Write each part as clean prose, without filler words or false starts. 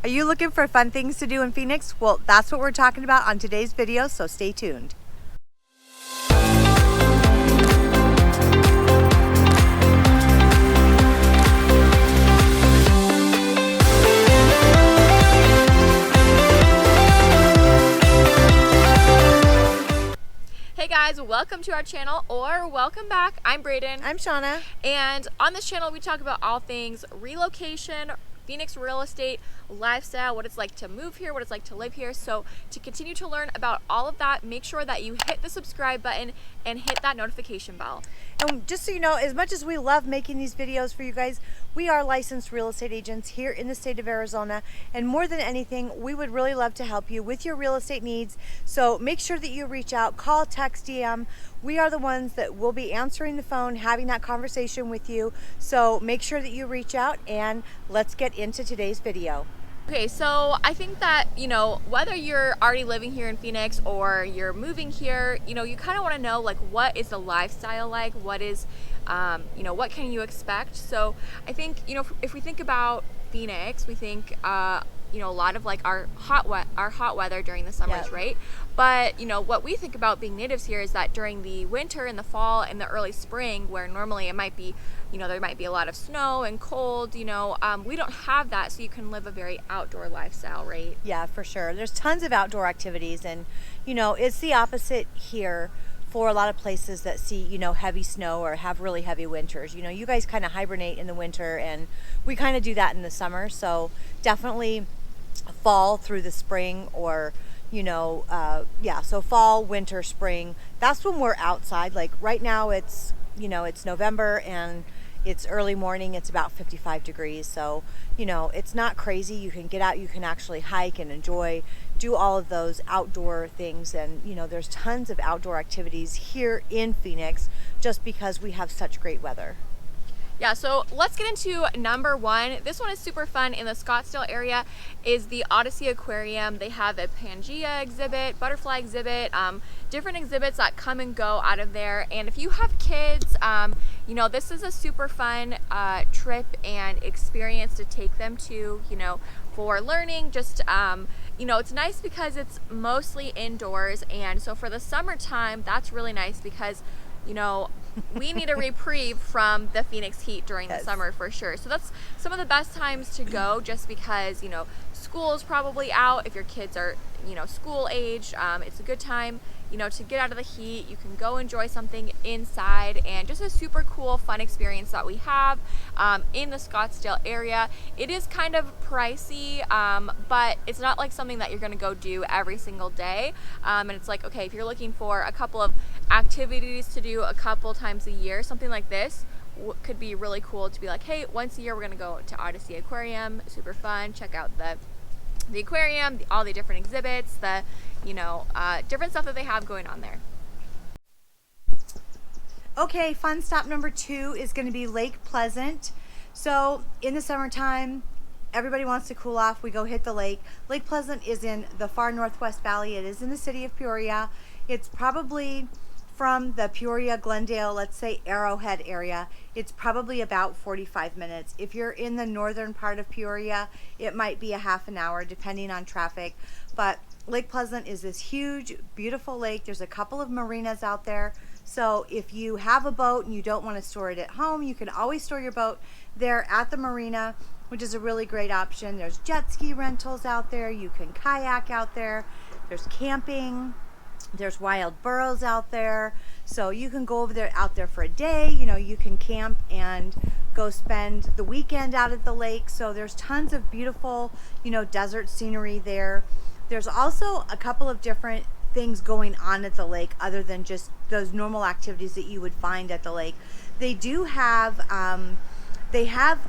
Are you looking for fun things to do in Phoenix? Well, that's what we're talking about on today's video, so stay tuned. Hey guys, welcome to our channel, or welcome back. I'm Brayden. I'm Shauna. And on this channel we talk about all things relocation, Phoenix real estate, lifestyle, what it's like to move here, what it's like to live here. So to continue to learn about all of that, make sure that you hit the subscribe button and hit that notification bell. And just so you know, as much as we love making these videos for you guys, we are licensed real estate agents here in the state of Arizona. And more than anything, we would really love to help you with your real estate needs. So make sure that you reach out, call, text, DM. We are the ones that will be answering the phone, having that conversation with you. So make sure that you reach out, and let's get into today's video. Okay, so I think that, whether you're already living here in Phoenix or you're moving here, you kind of want to know, like, what is the lifestyle like? What is, what can you expect? So I think, if we think about Phoenix, we think, a lot of like our hot weather during the summers, Yep. right? But what we think about being natives here is that during the winter and the fall and the early spring, where normally it might be, there might be a lot of snow and cold, we don't have that, so you can live a very outdoor lifestyle, right? Yeah, for sure. There's tons of outdoor activities, and it's the opposite here for a lot of places that see heavy snow or have really heavy winters. You guys kind of hibernate in the winter, and we kind of do that in the summer. So definitely fall through the spring, or so fall, winter, spring, that's when we're outside. Like right now it's it's November and it's early morning, it's about 55 degrees, so it's not crazy. You can get out, you can actually hike and do all of those outdoor things, and there's tons of outdoor activities here in Phoenix just because we have such great weather. Yeah, so let's get into number one. This one is super fun in the Scottsdale area, is the Odysea Aquarium. They have a Pangea exhibit, butterfly exhibit, different exhibits that come and go out of there. And if you have kids, this is a super fun trip and experience to take them to, for learning. Just, it's nice because it's mostly indoors. And so for the summertime, that's really nice because we need a reprieve from the Phoenix heat during the summer for sure. So that's some of the best times to go, just because, school is probably out. If your kids are, school age, it's a good time, to get out of the heat. You can go enjoy something inside, and just a super cool, fun experience that we have in the Scottsdale area. It is kind of pricey, but it's not like something that you're going to go do every single day. And it's like, okay, if you're looking for a couple of activities to do a couple times a year, something like this could be really cool to be like, hey, once a year we're going to go to Odysea Aquarium, super fun, check out the aquarium, all the different exhibits, the different stuff that they have going on there. Okay, fun stop number 2 is going to be Lake Pleasant. So in the summertime, everybody wants to cool off. We go hit the lake. Lake Pleasant is in the far Northwest Valley. It is in the city of Peoria. It's probably from the Peoria, Glendale, let's say Arrowhead area, it's probably about 45 minutes. If you're in the northern part of Peoria, it might be a half an hour depending on traffic. But Lake Pleasant is this huge, beautiful lake. There's a couple of marinas out there. So if you have a boat and you don't want to store it at home, you can always store your boat there at the marina, which is a really great option. There's jet ski rentals out there. You can kayak out there. There's camping. There's wild burros out there, so you can go out there for a day. You can camp and go spend the weekend out at the lake. So there's tons of beautiful, desert scenery there. There's also a couple of different things going on at the lake other than just those normal activities that you would find at the lake. They do have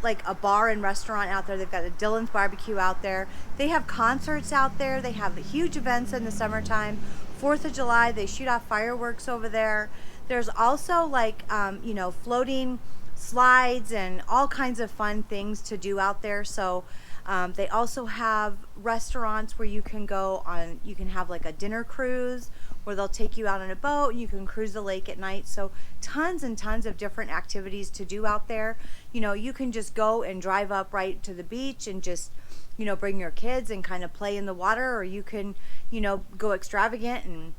like a bar and restaurant out there. They've got a Dylan's barbecue out there. They have concerts out there. They have huge events in the summertime. 4th of July, they shoot off fireworks over there. There's also like, floating slides and all kinds of fun things to do out there. So They also have restaurants where you can go on, you can have like a dinner cruise where they'll take you out on a boat and you can cruise the lake at night. So tons and tons of different activities to do out there. You know, you can just go and drive up right to the beach and just, you know, bring your kids and kind of play in the water, or you can, you know, go extravagant and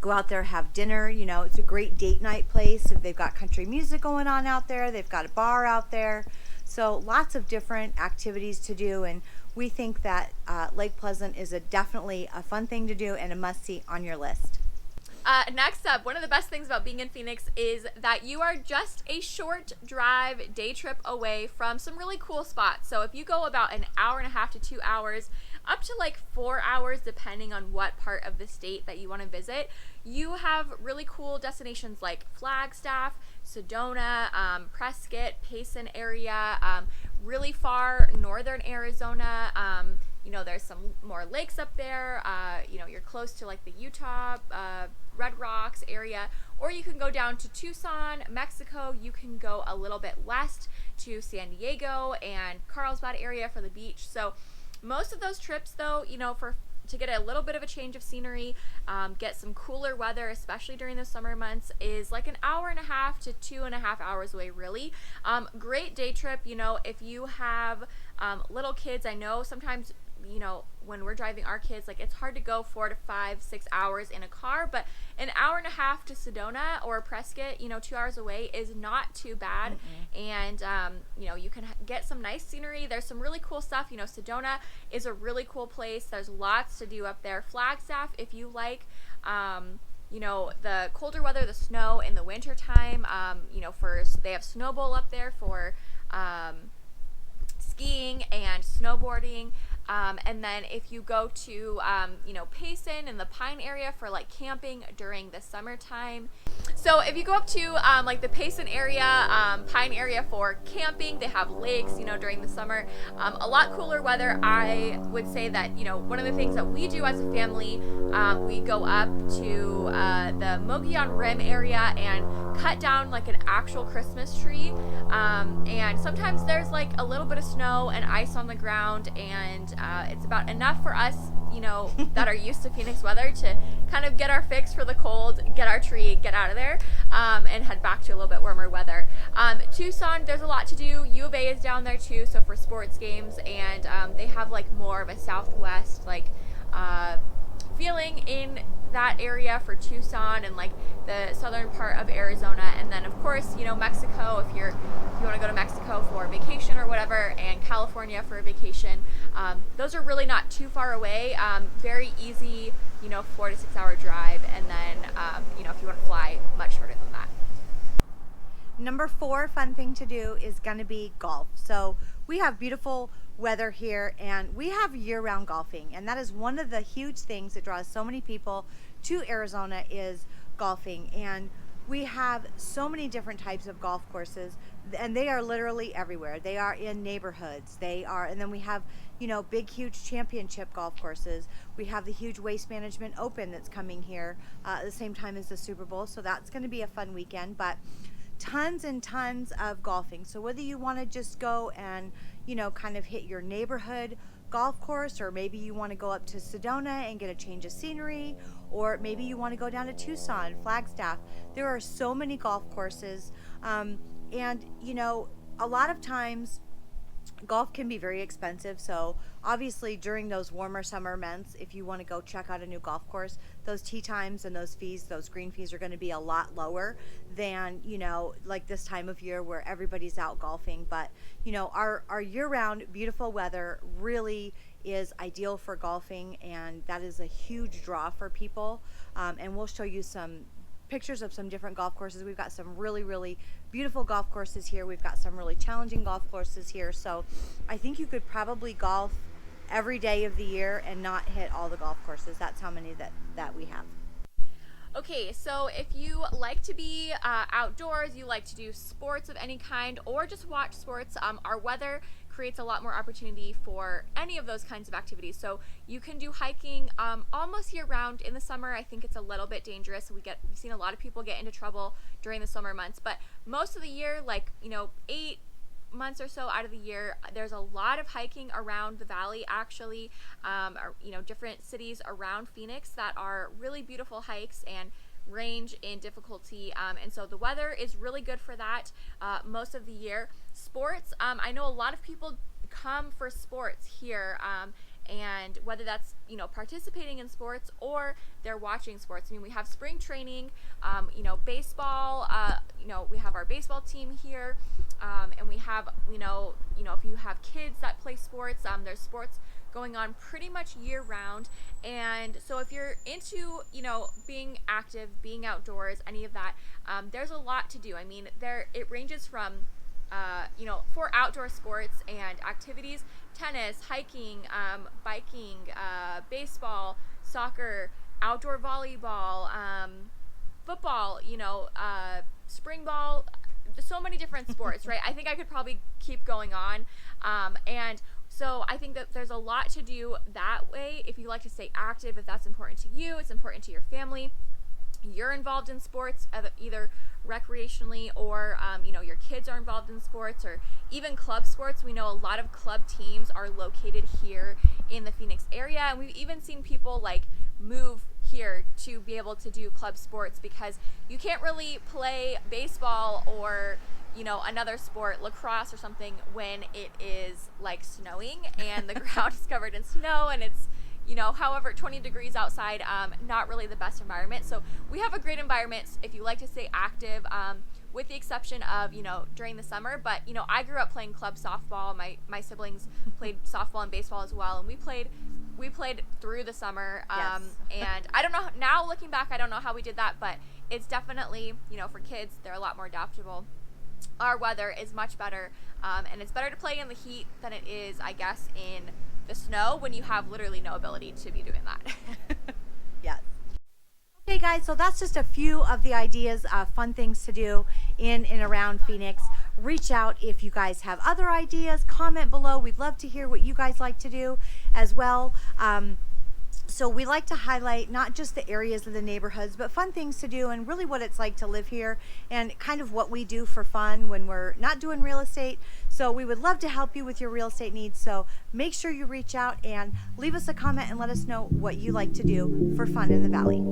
go out there, have dinner. You know, it's a great date night place. If they've got country music going on out there, they've got a bar out there. So lots of different activities to do, and we think that Lake Pleasant is definitely a fun thing to do and a must-see on your list. Next up, one of the best things about being in Phoenix is that you are just a short drive, day trip away from some really cool spots. So if you go about an hour and a half to 2 hours, up to like 4 hours, depending on what part of the state that you want to visit, you have really cool destinations like Flagstaff, Sedona, Prescott, Payson area, really far northern Arizona. You know, there's some more lakes up there. You know, you're close to like the Utah, Red Rocks area, or you can go down to Tucson, Mexico. You can go a little bit west to San Diego and Carlsbad area for the beach. So most of those trips, though, you know, to get a little bit of a change of scenery, get some cooler weather, especially during the summer months, is like an hour and a half to 2.5 hours away, really. Great day trip, you know, if you have little kids. I know sometimes, you know, when we're driving our kids, like it's hard to go 4 to 5, 6 hours in a car, but an hour and a half to Sedona or Prescott, you know, 2 hours away is not too bad. And you know, you can get some nice scenery. There's some really cool stuff. You know, Sedona is a really cool place. There's lots to do up there. Flagstaff, if you like you know, the colder weather, the snow in the winter time, you know, they have Snow Bowl up there for skiing and snowboarding. And then if you go to, you know, Payson and the Pine area for like camping during the summertime. So if you go up to like the Payson area, Pine area for camping, they have lakes, you know, during the summer. A lot cooler weather. I would say that, you know, one of the things that we do as a family, we go up to the Mogollon Rim area and cut down like an actual Christmas tree. And sometimes there's like a little bit of snow and ice on the ground, and it's about enough for us, you know, that are used to Phoenix weather to kind of get our fix for the cold, get our tree, get out of there, and head back to a little bit warmer weather. Tucson, there's a lot to do. U of A is down there too, so for sports games, and they have like more of a Southwest like feeling in that area for Tucson and like the southern part of Arizona. And then of course, you know, Mexico, if you want to go to Mexico for vacation or whatever, and California for a vacation. Those are really not too far away. Very easy, you know, 4 to 6 hour drive. And then, you know, if you want to fly, much shorter than that. Number 4 fun thing to do is going to be golf. So we have beautiful weather here, and we have year-round golfing, and that is one of the huge things that draws so many people to Arizona is golfing. And we have so many different types of golf courses, and they are literally everywhere. They are in neighborhoods, and then we have, you know, big huge championship golf courses. We have the huge Waste Management Open that's coming here at the same time as the Super Bowl, so that's going to be a fun weekend. But tons and tons of golfing. So whether you want to just go and, you know, kind of hit your neighborhood golf course, or maybe you want to go up to Sedona and get a change of scenery, or maybe you want to go down to Tucson, Flagstaff. There are so many golf courses, and you know, a lot of times golf can be very expensive. So obviously during those warmer summer months, if you want to go check out a new golf course, those tee times and those fees, those green fees, are going to be a lot lower than, you know, like this time of year where everybody's out golfing. But you know, our year-round beautiful weather really is ideal for golfing, and that is a huge draw for people. And we'll show you some pictures of some different golf courses. We've got some really, really beautiful golf courses here. We've got some really challenging golf courses here. So I think you could probably golf every day of the year and not hit all the golf courses. That's how many that we have. Okay, so if you like to be outdoors, you like to do sports of any kind, or just watch sports, our weather creates a lot more opportunity for any of those kinds of activities. So you can do hiking almost year round. In the summer, I think it's a little bit dangerous. We've seen a lot of people get into trouble during the summer months, but most of the year, like, you know, 8 months or so out of the year, there's a lot of hiking around the valley, actually, different cities around Phoenix that are really beautiful hikes and range in difficulty, and so the weather is really good for that most of the year. Sports, I know a lot of people come for sports here, and whether that's participating in sports or they're watching sports. I mean, we have spring training, baseball. We have our baseball team here, and we have if you have kids that play sports, there's sports going on pretty much year round. And so if you're into being active, being outdoors, any of that, there's a lot to do. I mean, it ranges from for outdoor sports and activities: tennis, hiking, biking, baseball, soccer, outdoor volleyball, football, spring ball, so many different sports, right? I think I could probably keep going on. And so I think that there's a lot to do that way. If you like to stay active, if that's important to you, it's important to your family, you're involved in sports, either recreationally or your kids are involved in sports, or even club sports. We know a lot of club teams are located here in the Phoenix area, and we've even seen people move here to be able to do club sports, because you can't really play baseball or another sport, lacrosse or something, when it is snowing and the ground is covered in snow and it's however 20 degrees outside. Not really the best environment. So we have a great environment if you like to stay active, with the exception of during the summer. But I grew up playing club softball. My siblings played softball and baseball as well, and we played through the summer. Yes. And I don't know, now looking back, I don't know how we did that, but it's definitely, for kids, they're a lot more adaptable. Our weather is much better, and it's better to play in the heat than it is, I guess, in the snow, when you have literally no ability to be doing that. Yes. Okay, guys, so that's just a few of the ideas, fun things to do in and around Phoenix. Reach out if you guys have other ideas. Comment below. We'd love to hear what you guys like to do as well. So we like to highlight not just the areas of the neighborhoods, but fun things to do, and really what it's like to live here, and kind of what we do for fun when we're not doing real estate. So we would love to help you with your real estate needs. So make sure you reach out and leave us a comment and let us know what you like to do for fun in the valley.